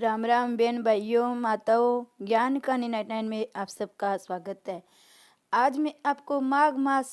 राम राम बहन भाइयों माताओं, ज्ञान का 99 में आप सबका स्वागत है। आज मैं आपको माघ मास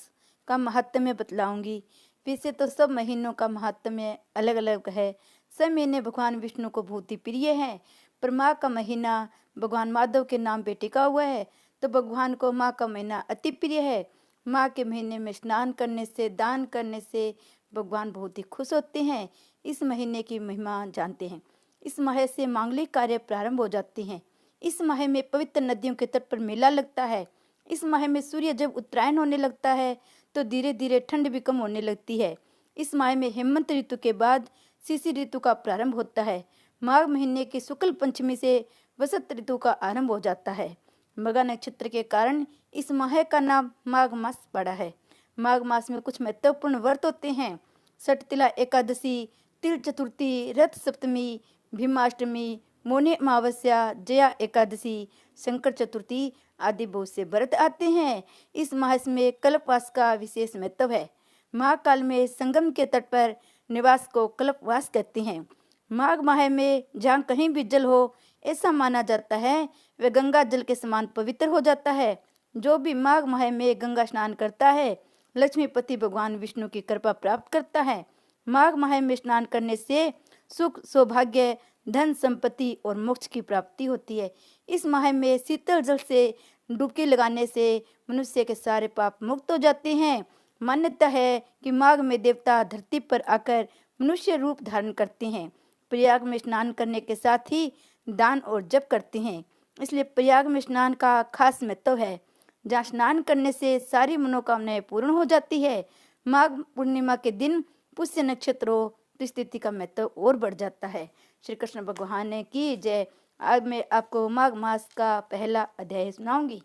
का महात्म्य बतलाऊंगी। वैसे तो सब महीनों का महात्म्य अलग अलग है। सब महीने भगवान विष्णु को बहुत ही प्रिय है, पर माघ का महीना भगवान माधव के नाम पे टिका हुआ है, तो भगवान को माघ का महीना अति प्रिय है। माघ के महीने में स्नान करने से, दान करने से भगवान बहुत ही खुश होते हैं। इस महीने की महिमा जानते हैं। इस माह से मांगलिक कार्य प्रारंभ हो जाते हैं। इस माह में पवित्र नदियों के तट पर मेला लगता है। इस माह में सूर्य जब उत्तरायण होने लगता है तो धीरे धीरे ठंड भी कम होने लगती है। इस माह में हेमंत ऋतु के बाद शिशिर ऋतु का प्रारंभ होता है। माघ महीने की शुक्ल पंचमी से वसंत ऋतु का आरंभ हो जाता है। मघा नक्षत्र के कारण इस माह का नाम माघ मास पड़ा है। माघ मास में कुछ महत्वपूर्ण व्रत होते हैं। सटतिला एकादशी, तिल चतुर्थी, रथ सप्तमी, भीमाष्टमी, मौनी अमावस्या, जया एकादशी, शंकर चतुर्थी आदि बहुत से व्रत आते हैं। इस मास में कल्पवास का विशेष महत्व है। माघ काल में संगम के तट पर निवास को कल्पवास कहते हैं। माघ माह में जहाँ कहीं भी जल हो, ऐसा माना जाता है वह गंगा जल के समान पवित्र हो जाता है। जो भी माघ माह में गंगा स्नान करता है, लक्ष्मीपति भगवान विष्णु की कृपा प्राप्त करता है। माघ माह में स्नान करने से सुख, सौभाग्य, धन, संपत्ति और मोक्ष की प्राप्ति होती है। इस माह में शीतल जल से डुबकी लगाने से मनुष्य के सारे पाप मुक्त हो जाते हैं। मान्यता है कि माघ में देवता धरती पर आकर मनुष्य रूप धारण करते हैं। प्रयाग में स्नान करने के साथ ही दान और जप करते हैं, इसलिए प्रयाग में स्नान का खास महत्व है। जहाँ स्नान करने से सारी मनोकामनाएं पूर्ण हो जाती है। माघ पूर्णिमा के दिन पुष्य नक्षत्र हो तो स्थिति का महत्व और बढ़ जाता है। श्री कृष्ण भगवान ने की जय। आज मैं आपको माघ मास का पहला अध्याय सुनाऊंगी।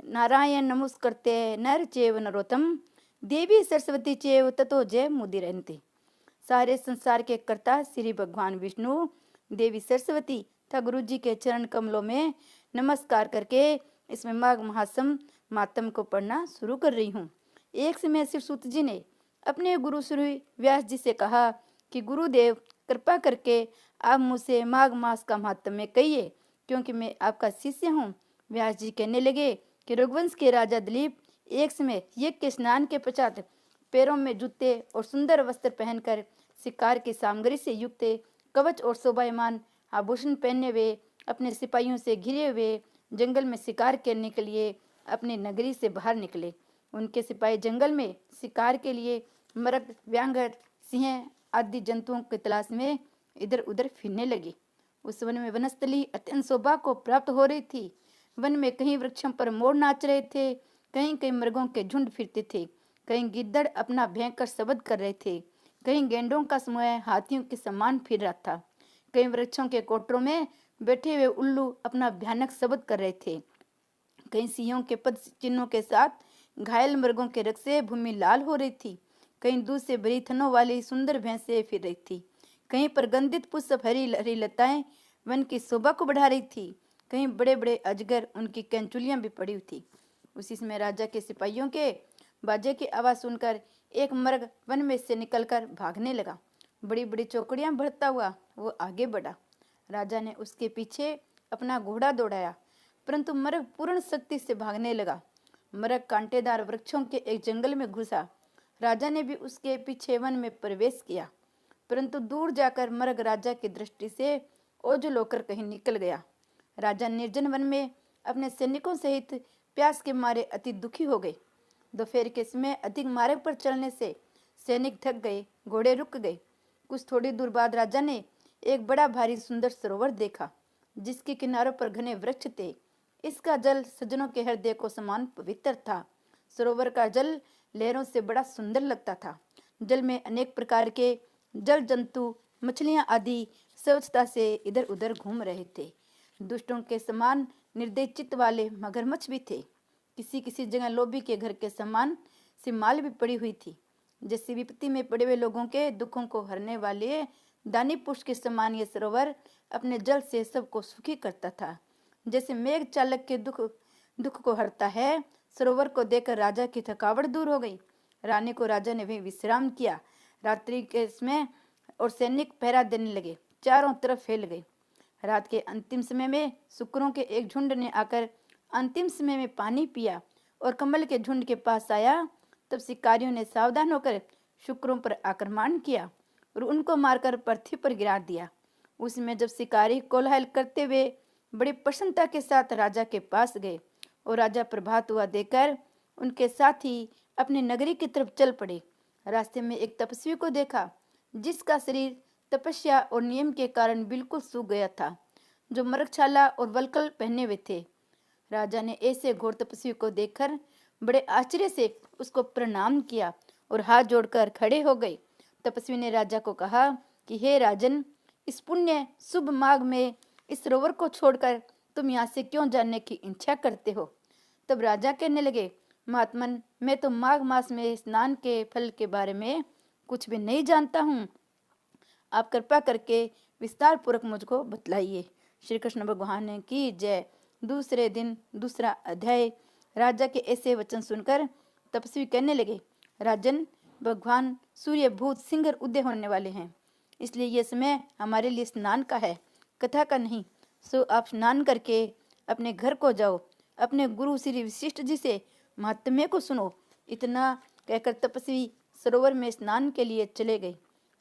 नारायण नमस्कृत्य नर चैव नरोत्तम, देवी सरस्वती चैव ततो जय मुदीरयन्ति। सारे संसार के कर्ता श्री भगवान विष्णु, देवी सरस्वती तथा गुरु जी के चरण कमलों में नमस्कार करके इसमें माघ महासम मातम को पढ़ना शुरू कर रही हूँ। एक समय श्री सूत जी ने अपने गुरु श्री व्यास जी से कहा कि गुरुदेव, कृपा करके आप मुझसे माघ मास का महात्म्य कहिए, क्योंकि मैं आपका शिष्य हूँ। व्यास जी कहने लगे कि रघुवंश के राजा दिलीप एक समय यज्ञ के स्नान के पश्चात पैरों में जूते और सुंदर वस्त्र पहनकर शिकार की सामग्री से युक्त कवच और शोभायमान आभूषण पहने हुए अपने सिपाहियों से घिरे हुए जंगल में शिकार करने के लिए अपनी नगरी से बाहर निकले। उनके सिपाही जंगल में शिकार के लिए मृग, व्यांघ्र, सिंह आदि जंतुओं की तलाश में इधर उधर फिरने लगे। उस वन में वनस्थली अत्यंत शोभा को प्राप्त हो रही थी। वन में कहीं वृक्षों पर मोर नाच रहे थे, कहीं कहीं मृगों के झुंड फिरते थे, कहीं गिद्दड़ अपना भयंकर शब्द कर रहे थे, कहीं गेंडों का समूह हाथियों के समान फिर रहा था, कहीं वृक्षों के कोटरों में बैठे हुए उल्लू अपना भयानक शब्द कर रहे थे, कहीं सिंहों के पद चिन्हों के साथ घायल मृगों के रक्त से भूमि लाल हो रही थी, कहीं दूध से भरी थनों वाली सुंदर भैंसें फिर रही थी, कहीं प्रगंधित पुष्प हरी हरी लताएं वन की शोभा को बढ़ा रही थी, कहीं बड़े बड़े अजगर उनकी कैंचुलियां भी पड़ी हुई थी। उसी समय राजा के सिपाहियों के बाजे की आवाज सुनकर एक मर्ग वन में से निकलकर भागने लगा। बड़ी बड़ी चौकड़ियां भरता हुआ वो आगे बढ़ा। राजा ने उसके पीछे अपना घोड़ा दौड़ाया, परंतु मर्ग पूर्ण शक्ति से भागने लगा। मर्ग कांटेदार वृक्षों के एक जंगल में घुसा। राजा ने भी उसके पीछे वन में प्रवेश किया, परंतु दूर जाकर मर्ग राजा की दृष्टि से ओझल होकर कहीं निकल गया। राजा निर्जन वन में अपने सैनिकों सहित प्यास के मारे अति दुखी हो गए। दोपहर के समय अधिक मार्ग पर चलने से सैनिक थक गए, घोड़े रुक गए। कुछ थोड़ी दूर बाद राजा ने एक बड़ा भारी सुंदर सरोवर देखा, जिसके किनारों पर घने वृक्ष थे। इसका जल सज्जनों के हृदय को समान पवित्र था। सरोवर का जल लहरों से बड़ा सुंदर लगता था। जल में अनेक प्रकार के जल जंतु, मछलियां आदि स्वच्छता से इधर उधर घूम रहे थे। दुष्टों के समान निर्दयी चित्त वाले मगरमच्छ भी थे। किसी किसी जगह लोभी के घर के समान सिमाल भी पड़ी हुई थी। जैसे विपत्ति में पड़े हुए लोगों के दुखों को हरने वाले दानी पुरुष के समान ये सरोवर अपने जल से सबको सुखी करता था। जैसे मेघ चालक के दुख को हरता है, सरोवर को देखकर राजा की थकावट दूर हो गई। रानी को राजा ने वहीं विश्राम किया। रात्रि के समय और सैनिक पहरा देने लगे, चारों तरफ फैल गए। रात के अंतिम समय में शुक्रों के एक झुंड ने आकर अंतिम समय में पानी पिया और कमल के झुंड के पास आया। तब शिकारियों ने सावधान होकर शुक्रों पर आक्रमण किया और उनको मारकर पृथ्वी पर गिरा दिया। उसमें जब शिकारी कोलाहल करते हुए बड़ी प्रसन्नता के साथ राजा के पास गए और राजा प्रभात हुआ देखकर उनके साथ ही अपनी नगरी की तरफ चल पड़े। रास्ते में एक तपस्वी को देखा जिसका शरीर तपस्या और नियम के कारण बिल्कुल सूख गया था, जो मृगछाला और वल्कल पहने हुए थे। राजा ने ऐसे घोर तपस्वी को देखकर बड़े आश्चर्य से उसको प्रणाम किया और हाथ जोड़कर खड़े हो गए। तपस्वी ने राजा को कहा कि हे राजन, इस पुण्य शुभ माघ में इस सरोवर को छोड़कर तुम यहाँ से क्यों जाने की इच्छा करते हो? तब राजा कहने लगे, महात्मन, मैं तो माघ मास में स्नान के फल के बारे में कुछ भी नहीं जानता हूँ। आप कृपा करके विस्तार पूर्वक मुझको बतलाइए। श्री कृष्ण भगवान की जय। दूसरे दिन दूसरा अध्याय। राजा के ऐसे वचन सुनकर तपस्वी कहने लगे, राजन, भगवान सूर्य भूत सिंह उदय होने वाले हैं, इसलिए यह समय हमारे लिए स्नान का है, कथा का नहीं। सो आप स्नान करके अपने घर को जाओ, अपने गुरु श्री वशिष्ठ जी से महात्म्य को सुनो। इतना कहकर तपस्वी सरोवर में स्नान के लिए चले गए।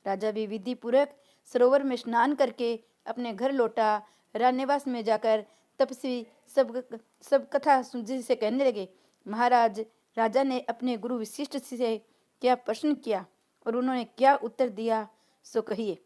राजा भी विधि पूर्वक सरोवर में स्नान करके अपने घर लौटा। राजनिवास में जाकर तपस्वी सब कथा जी से कहने लगे, महाराज, राजा ने अपने गुरु वशिष्ठ से क्या प्रश्न किया और उन्होंने क्या उत्तर दिया, सो कहिए।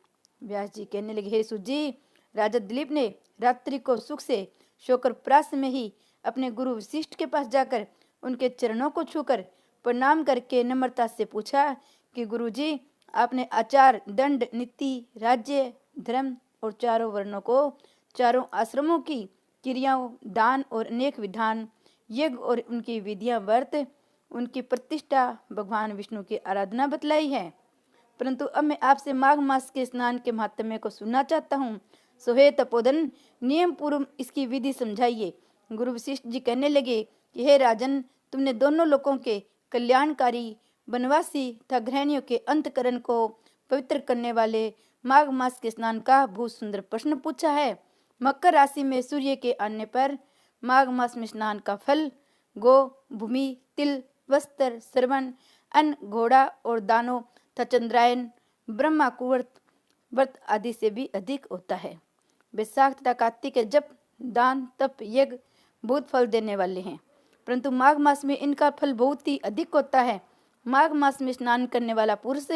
व्यास जी कहने लगे, हे सुजी, राजा दिलीप ने रात्रि को सुख से सोकर प्रास में ही अपने गुरु वशिष्ठ के पास जाकर उनके चरणों को छूकर प्रणाम करके नम्रता से पूछा कि गुरुजी, आपने आचार, दंड, नीति, राज्य, धर्म और चारों वर्णों को, चारों आश्रमों की क्रियाओं, दान और अनेक विधान, यज्ञ और उनकी विधियां, व्रत, उनकी प्रतिष्ठा, भगवान विष्णु की आराधना बतलाई है। परंतु अब मैं आपसे माघ मास के स्नान के महात्म्य को सुनना चाहता हूँ। सोहे तपोधन, नियम पूर्व इसकी विधि समझाइए। गुरु वशिष्ठ जी कहने लगे कि हे राजन, तुमने दोनों लोगों के कल्याणकारी, वनवासी तथा गृहिणियों के अंतकरण को पवित्र करने वाले माघ मास के स्नान का बहुत सुंदर प्रश्न पूछा है। मकर राशि में सूर्य के आने पर माघ मास में स्नान का फल गो, भूमि, तिल, वस्त्र, श्रवण, अन्न, घोड़ा और दानों तथा चंद्रायन, ब्रह्मा कुवर्त व्रत आदि से भी अधिक होता है। वैशाख तथा कार्तिक के जप, दान, तप, यज्ञ बहुत फल देने वाले हैं, परंतु माघ मास में इनका फल बहुत ही अधिक होता है। माघ मास में स्नान करने वाला पुरुष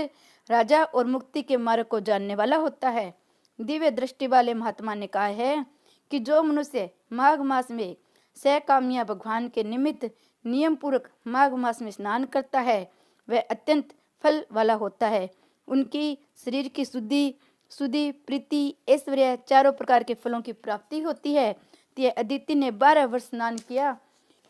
राजा और मुक्ति के मार्ग को जानने वाला होता है। दिव्य दृष्टि वाले महात्मा ने कहा है कि जो मनुष्य माघ मास में सहकामिया भगवान के निमित्त नियम पूर्वक माघ मास में स्नान करता है, वह अत्यंत फल वाला होता है। उनकी शरीर की शुद्धि, प्रीति, ऐश्वर्य, चारों प्रकार के फलों की प्राप्ति होती है। यह अदिति ने 12 वर्ष स्नान किया।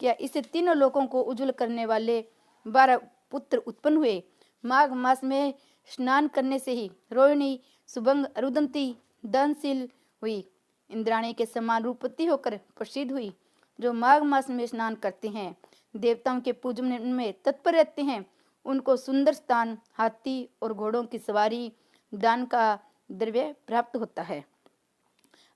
इससे तीनों लोगों को उज्जवल करने वाले 12 पुत्र उत्पन्न हुए। माघ मास में स्नान करने से ही रोहिणी, सुभंग, अरुंधति दानशील हुई, इंद्राणी के समान रूपवती होकर प्रसिद्ध हुई। जो माघ मास में स्नान करते हैं, देवताओं के पूजन में तत्पर रहते हैं, उनको सुंदर स्थान, हाथी और घोड़ों की सवारी, दान का द्रव्य प्राप्त होता है।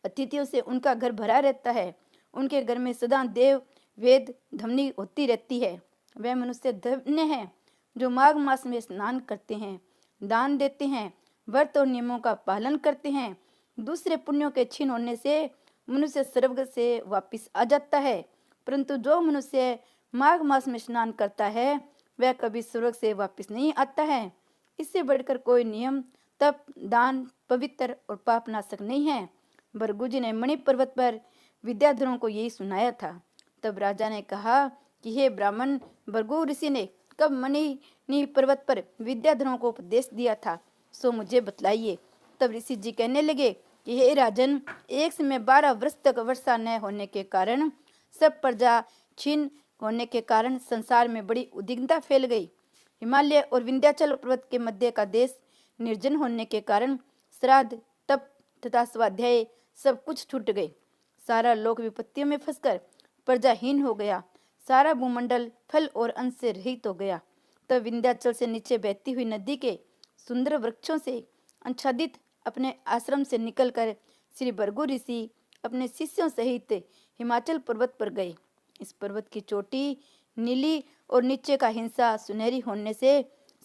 अतिथियों से उनका घर भरा रहता है। उनके घर में सदा देव, वेद, धमनी होती रहती है। वह मनुष्य धन्य है जो माघ मास में स्नान करते हैं, दान देते हैं, व्रत और नियमों का पालन करते हैं। दूसरे पुण्यों के छीन होने से मनुष्य स्वर्ग से वापिस आ जाता है, परंतु जो मनुष्य माघ मास में स्नान करता है वह कभी स्वर्ग से वापिस नहीं आता है। इससे बढ़कर कोई नियम, तप, दान, पवित्र और पाप नाशक नहीं है। भृगु जी ने मणि पर्वत पर विद्याधरों को यही सुनाया था। तब राजा ने कहा कि हे ब्राह्मण, भृगु ऋषि ने कब मणि पर्वत पर विद्याधरों को उपदेश दिया था, सो मुझे बतलाइए। तब ऋषि जी कहने लगे कि हे राजन, एक समय 12 वर्ष तक वर्षा न होने के कारण, सब प्रजा छीन होने के कारण संसार में बड़ी उद्विग्नता फैल गई। हिमालय और विंध्याचल पर्वत के मध्य का देश निर्जन होने के कारण श्राद्ध, तप तथा स्वाध्याय सब कुछ छूट गए। सारा लोक विपत्तियों में फंसकर प्रजाहीन हो गया। सारा भूमंडल फल और अन्न से रहित हो गया। तब विंध्याचल से नीचे बहती हुई नदी के सुंदर वृक्षों से आच्छादित अपने आश्रम से निकलकर श्री भृगु ऋषि अपने शिष्यों सहित हिमाचल पर्वत पर गए। इस पर्वत की चोटी नीली और नीचे का हिस्सा सुनहरी होने से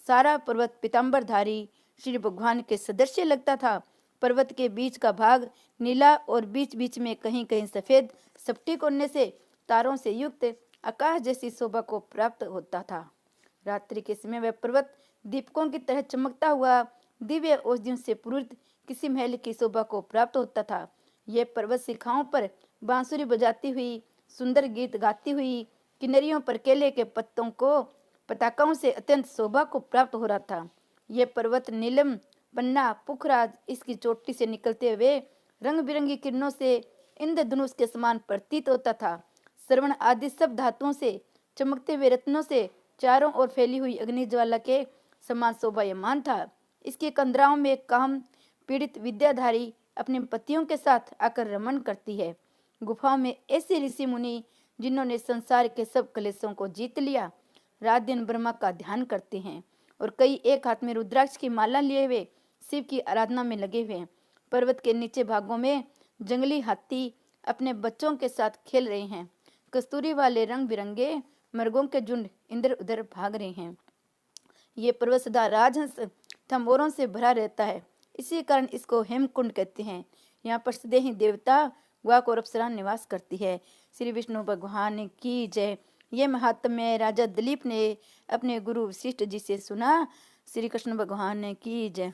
सारा पर्वत पीताम्बरधारी श्री भगवान के सदृश लगता था। पर्वत के बीच का भाग नीला और बीच बीच में कहीं कहीं सफेद स्फटिक होने से तारों से युक्त आकाश जैसी शोभा को प्राप्त होता था। रात्रि के समय वह पर्वत दीपकों की तरह चमकता हुआ दिव्य औषधियों से पूरित किसी महल की शोभा को प्राप्त होता था। यह पर्वत शिखाओं पर बांसुरी बजाती हुई, सुंदर गीत गाती हुई, किनारियों पर केले के पत्तों को पताकाओं से अत्यंत शोभा को प्राप्त हो रहा था। यह पर्वत नीलम, पन्ना, पुखराज इसकी चोटी से निकलते हुए रंग बिरंगी किरणों से इंद्रधनुष के समान प्रतीत होता था। श्रवण आदि सब धातुओं से चमकते हुए रत्नों से चारों ओर फैली हुई अग्नि ज्वाला के समान शोभायमान था। इसके कंदराओं में काम पीड़ित विद्याधारी अपने पतियों के साथ आकर रमण करती है। गुफाओं में ऐसे ऋषि मुनि जिन्होंने संसार के सब कलेशों को जीत लिया, रात दिन ब्रह्मा का ध्यान करते हैं और कई एक हाथ में रुद्राक्ष की माला लिए हुए शिव की आराधना में लगे हुए हैं। पर्वत के नीचे भागों में जंगली हाथी अपने बच्चों के साथ खेल रहे हैं। कस्तूरी वाले रंग बिरंगे मृगों के झुंड इधर उधर भाग रहे हैं। ये पर्वत सदा राजहंस थंबोरों से भरा रहता है, इसी कारण इसको हेमकुंड कहते हैं। यहाँ पर सदैव देवता वाक और अप्सरा निवास करती है। श्री विष्णु भगवान की जय। ये महात्म्य राजा दिलीप ने अपने गुरु वशिष्ठ जी से सुना। श्री कृष्ण भगवान की जय।